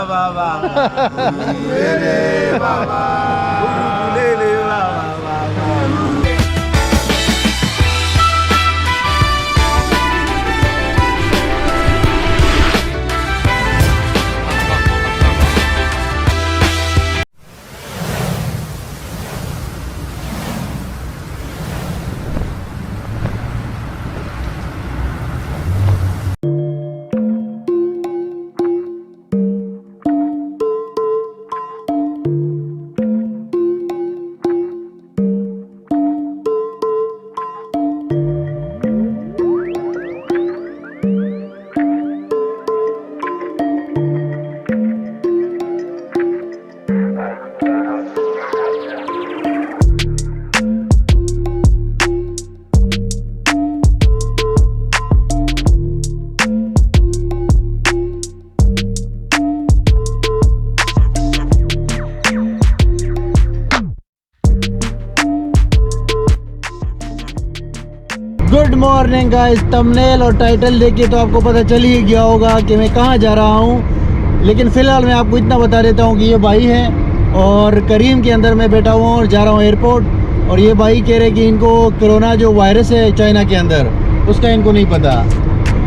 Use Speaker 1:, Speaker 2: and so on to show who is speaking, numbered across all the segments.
Speaker 1: baba, bulele baba, bulele baba.
Speaker 2: Good morning guys, thumbnail और title देखिए तो आपको पता चल ही गया होगा कि मैं कहाँ जा रहा हूँ। लेकिन फ़िलहाल मैं आपको इतना बता देता हूँ कि ये भाई है और करीम के अंदर मैं बैठा हुआ हूँ और जा रहा हूँ एयरपोर्ट। और ये भाई कह रहे कि इनको कोरोना जो वायरस है चाइना के अंदर उसका इनको नहीं पता।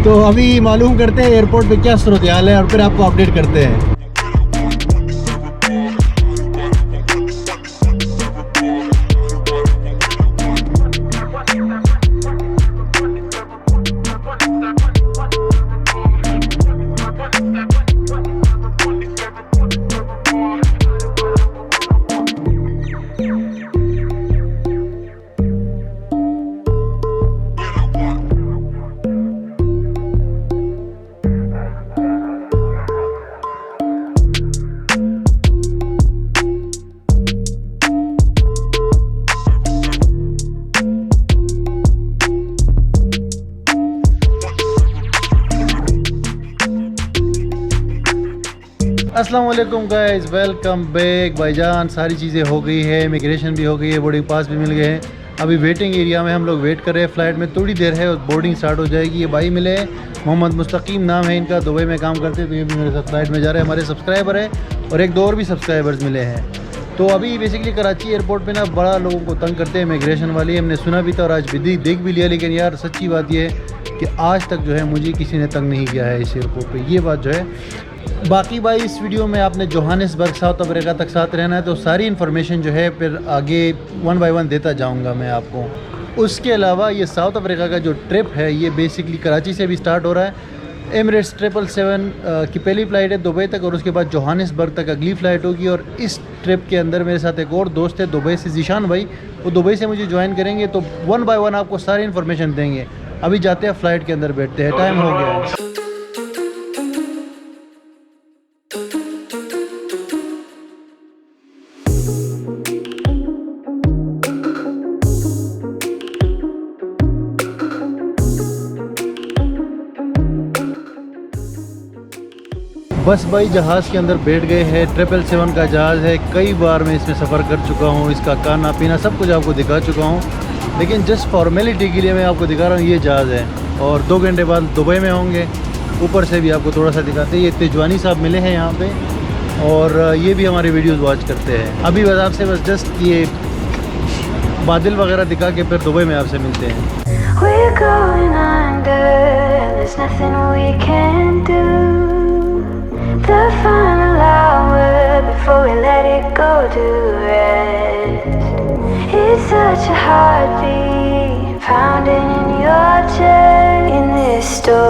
Speaker 2: तो अभी मालूम करते हैं एयरपोर्ट पे क्या सूरत हाल है और फिर आपको अपडेट करते हैं। अस्सलाम वालेकुम गाइस, वेलकम बैक भाईजान। सारी चीज़ें हो गई है, इमिग्रेशन भी हो गई है, बोर्डिंग पास भी मिल गए हैं। अभी वेटिंग एरिया में हम लोग वेट कर रहे हैं। फ़्लाइट में थोड़ी देर है और बोर्डिंग स्टार्ट हो जाएगी। ये भाई मिले, मोहम्मद मुस्तकीम नाम है इनका, दुबई में काम करते हैं। तो ये भी मेरे साथ फ़्लाइट में जा रहे हैं। हमारे सब्सक्राइबर है और एक दो और भी सब्सक्राइबर्स मिले हैं। तो अभी बेसिकली कराची एयरपोर्ट पे ना बड़ा लोगों को तंग करते हैं इमिग्रेशन वाली। हमने सुना भी था और आज भी देख भी लिया। लेकिन यार सच्ची बात ये है कि आज तक जो है मुझे किसी ने तंग नहीं किया है इस एयरपोर्ट पे, ये बात जो है। बाकी भाई इस वीडियो में आपने जोहानिसबर्ग साउथ अफ्रीका तक साथ रहना है, तो सारी इन्फॉर्मेशन जो है फिर आगे 1 बाय 1 देता जाऊंगा मैं आपको। उसके अलावा ये साउथ अफ्रीका का जो ट्रिप है ये बेसिकली कराची से भी स्टार्ट हो रहा है। एमिरेट्स 777 की पहली फ़्लाइट है दुबई तक और उसके बाद जोहानिसबर्ग तक अगली फ़्लाइट होगी। और इस ट्रिप के अंदर मेरे साथ एक और दोस्त है दुबई से, ज़ीशान भाई, वो दुबई से मुझे ज्वाइन करेंगे। तो 1 बाय 1 आपको सारी इन्फॉर्मेशन देंगे। अभी जाते हैं फ़्लाइट के अंदर, बैठते हैं, टाइम हो गया है। बस भाई जहाज़ के अंदर बैठ गए हैं। 777 का जहाज़ है। कई बार मैं इसमें सफ़र कर चुका हूँ, इसका खाना पीना सब कुछ आपको दिखा चुका हूँ। लेकिन जस्ट फॉर्मेलिटी के लिए मैं आपको दिखा रहा हूँ। ये जहाज़ है और 2 घंटे बाद दुबई में होंगे। ऊपर से भी आपको थोड़ा सा दिखाते हैं। ये तेजवानी साहब मिले हैं यहाँ पे और ये भी हमारी वीडियोज़ वॉच करते हैं। अभी बस आपसे बस जस्ट ये बादल वगैरह दिखा के फिर दुबई में आपसे मिलते हैं।
Speaker 3: The final hour before we let it go to rest. It's such a heartbeat pounding in your chest in this story.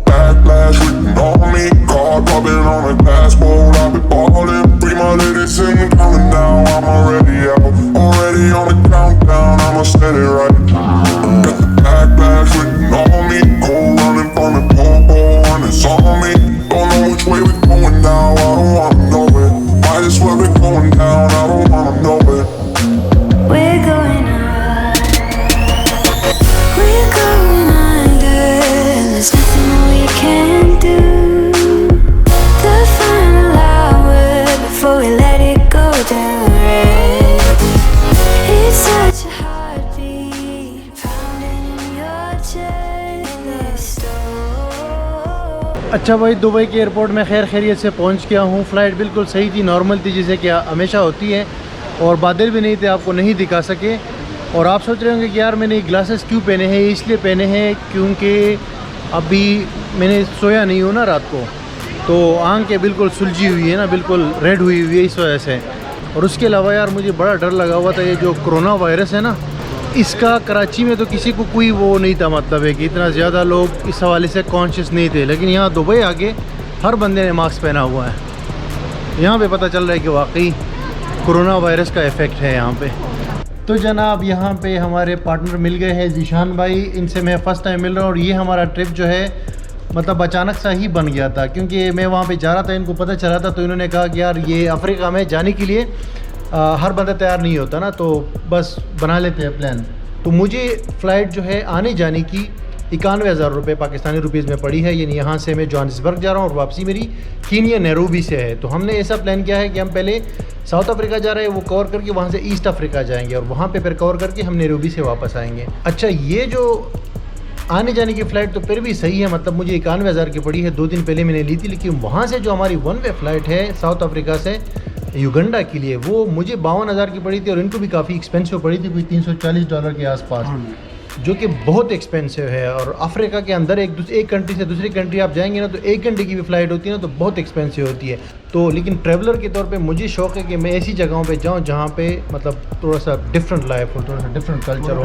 Speaker 4: Backlash written on me, car popping on a dashboard. I've been ballin', free my ladies in the counting down. I'm already out, already on the countdown. I'ma set it right. Got the backlash written on me, cold running from the popo, and it's on me. Don't know which way we're going now, I don't wanna know it. Might as well be going down, I don't wanna know it.
Speaker 3: We're going up.
Speaker 2: अच्छा भाई, Dubai के airport में खैर खैरियत से पहुंच गया हूं। फ़्लाइट बिल्कुल सही थी, नॉर्मल थी, जैसे कि हमेशा होती है, और बादल भी नहीं थे, आपको नहीं दिखा सके। और आप सोच रहे होंगे कि यार मैंने ग्लासेस क्यों पहने हैं, इसलिए पहने हैं क्योंकि अभी मैंने सोया नहीं हूँ ना रात को, तो आंखें बिल्कुल सुलझी हुई है ना, बिल्कुल रेड हुई हुई है इस वजह से। और उसके अलावा यार मुझे बड़ा डर लगा हुआ था, ये जो कोरोना वायरस है ना, इसका कराची में तो किसी को कोई वो नहीं था, मतलब है कि इतना ज़्यादा लोग इस हवाले से कॉन्शियस नहीं थे, लेकिन यहाँ दुबई आके हर बंदे ने मास्क पहना हुआ है। यहाँ पे पता चल रहा है कि वाकई कोरोना वायरस का इफ़ेक्ट है यहाँ पे। तो जनाब यहाँ पे हमारे पार्टनर मिल गए हैं, ज़ीशान भाई, इनसे मैं फ़र्स्ट टाइम मिल रहा हूँ। और ये हमारा ट्रिप जो है मतलब अचानक सा ही बन गया था, क्योंकि मैं वहाँ पे जा रहा था, इनको पता चला था, तो इन्होंने कहा कि यार ये अफ्रीका में जाने के लिए हर बंदा तैयार नहीं होता ना, तो बस बना लेते हैं प्लान। तो मुझे फ़्लाइट जो है आने जाने की 91,000 रुपये पाकिस्तानी रुपीज़ में पड़ी है, यानी यहाँ से मैं जोहान्सबर्ग जा रहा हूँ और वापसी मेरी कीनिया नैरोबी से है। तो हमने ऐसा प्लान किया है कि हम पहले साउथ अफ्रीका जा रहे हैं, वो कवर करके वहाँ से ईस्ट अफ्रीका जाएंगे और वहाँ पे फिर कवर करके हम नैरोबी से वापस आएंगे। अच्छा, ये जो आने जाने की फ़्लाइट तो फिर भी सही है, मतलब मुझे 91,000 की पड़ी है, 2 दिन पहले मैंने ली थी, लेकिन वहाँ से जो हमारी वन वे फ़्लाइट है साउथ अफ्रीका से युगांडा के लिए, वो मुझे 52,000 की पड़ी थी, और इनको भी काफ़ी एक्सपेंसिव पड़ी थी, कोई $340 के आसपास, जो कि बहुत एक्सपेंसिव है। और अफ्रीका के अंदर एक कंट्री से दूसरी कंट्री आप जाएंगे ना, तो 1 घंटे की भी फ़्लाइट होती है ना, तो बहुत एक्सपेंसिव होती है। तो लेकिन ट्रैवलर के तौर पे मुझे शौक़ है कि मैं ऐसी जगहों पे जाऊं जहां पे मतलब थोड़ा सा डिफरेंट लाइफ हो, थोड़ा सा डिफरेंट कल्चर हो,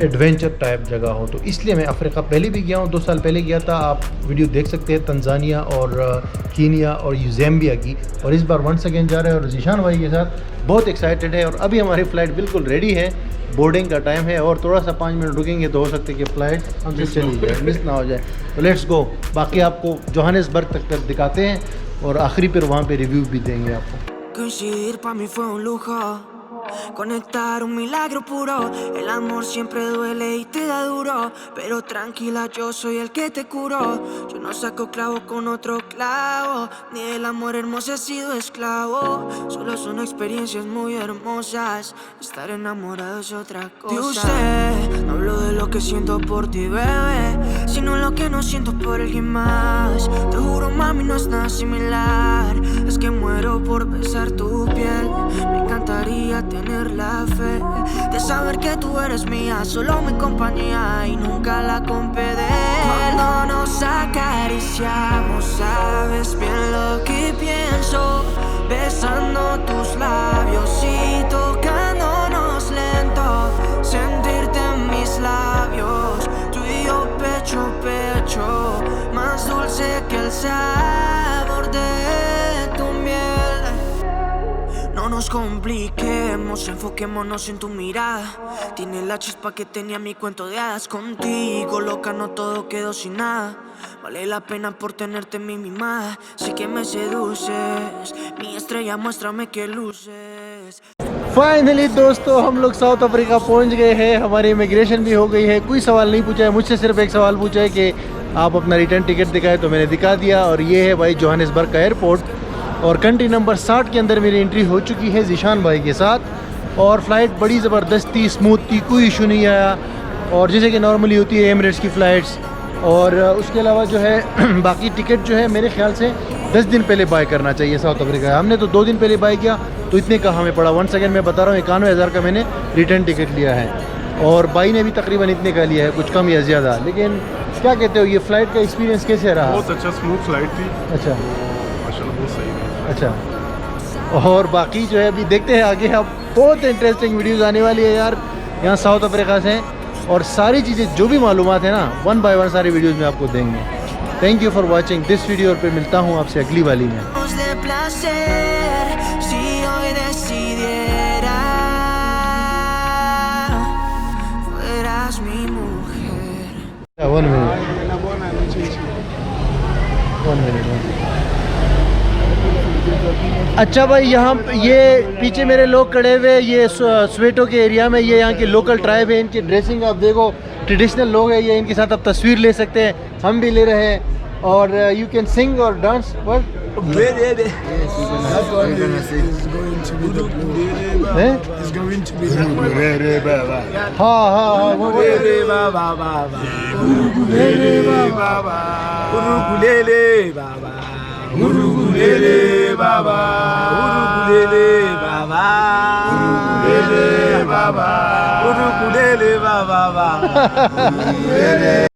Speaker 2: एडवेंचर टाइप जगह हो। तो इसलिए मैं अफ्रीका पहले भी गया हूँ, 2 साल पहले गया था, आप वीडियो देख सकते हैं, तंजानिया और कीनिया और ज़ैम्बिया की। और इस बार वंस अगेन जा रहे हैं और ज़ीशान भाई के साथ बहुत एक्साइटेड है। और अभी हमारी फ़्लाइट बिल्कुल रेडी है, बोर्डिंग का टाइम है, और थोड़ा सा 5 मिनट रुकेंगे तो हो सकता है कि फ़्लाइट हमसे चली जाए, मिस ना हो जाए। तो लेट्स गो, बाकी आपको जोहान्सबर्ग तक दिखाते हैं और आखिरी पर वहाँ पे रिव्यू भी देंगे आपको।
Speaker 5: Coincidir para mí fue un lujo, conectar un milagro puro. El amor siempre duele y te da duro, pero tranquila, yo soy el que te curo. Yo no saco clavo con otro clavo, ni el amor hermoso he sido esclavo. Solo son experiencias muy hermosas, estar enamorado es otra cosa. De usted no hablo de lo que siento por ti, bebé, sino lo que no siento por alguien más. Te juro, mami, no es nada similar, es que muero por besar tu piel. Me encantaría tener la fe de saber que tú eres mía, solo mi compañía y nunca la compré. Cuando nos acariciamos, sabes bien lo que pienso, besando tus labios y tocándonos lento, sentirte en mis labios, tú y yo pecho a pecho, más dulce que el sabor de tu miel. No nos compliquemos, enfoquémonos en tu mirada. Tiene la chispa que tenía mi cuento de hadas. Contigo, loca, no todo quedó sin nada. Vale la pena por tenerte mi mimada. Sé que me seduces, mi estrella, muéstrame que luces.
Speaker 2: Finally दोस्तों, हम लोग south Africa पहुंच गए हैं, हमारी immigration भी हो गई है। कोई सवाल नहीं पूछा है मुझसे, सिर्फ एक सवाल पूछा है कि आप अपना रिटर्न टिकट दिखाए, तो मैंने दिखा दिया। और ये है भाई जोहान्सबर्ग का एयरपोर्ट, और कंट्री नंबर 60 के अंदर मेरी एंट्री हो चुकी है ज़ीशान भाई के साथ। और फ़्लाइट बड़ी ज़बरदस्त थी, स्मूथ थी, कोई इशू नहीं आया, और जैसे कि नॉर्मली होती है एमिरेट्स की फ़्लाइट्स। और उसके अलावा जो है बाकी टिकट जो है मेरे ख्याल से 10 दिन पहले बाय करना चाहिए साउथ अफ्रीका। हमने तो 2 दिन पहले बाय किया, तो इतने का हमें पड़ा। 1 सेकेंड मैं बता रहा हूँ, 91,000 का मैंने रिटर्न टिकट लिया है, और भाई ने भी तकरीबन इतने का लिया है, कुछ कम या ज़्यादा। लेकिन क्या कहते हो, ये फ़्लाइट का एक्सपीरियंस कैसे रहा?
Speaker 6: बहुत अच्छा, स्मूथ फ्लाइट थी।
Speaker 2: अच्छा,
Speaker 6: माशाल्लाह बहुत सही रहा।
Speaker 2: अच्छा, और बाकी जो है अभी देखते हैं आगे, अब बहुत इंटरेस्टिंग वीडियोज़ आने वाली है यार यहाँ साउथ अफ्रीका से। और सारी चीज़ें जो भी मालूमात है ना, 1 बाय 1 सारी वीडियोज़ में आपको देंगे। Thank you for watching this video, और फिर मिलता हूँ आपसे अगली वाली में।
Speaker 5: De placer, si hoy decidiera, fueras mi mujer.
Speaker 2: 1 minute, 1 minute. अच्छा भाई, यहाँ ये पीछे मेरे लोग खड़े हुए, ये स्वेटो के एरिया में, ये यहाँ के लोकल ट्राइब है, इनकी ड्रेसिंग आप देखो, ट्रेडिशनल लोग हैं ये, इनके साथ आप तस्वीर ले सकते हैं, हम भी ले रहे हैं। और यू कैन सिंग और डांस। हाँ हाँ हाँ,
Speaker 1: Urugulele baba. Urugulele baba. Urugulele baba. Urugulele baba. Urugulele baba. Urugulele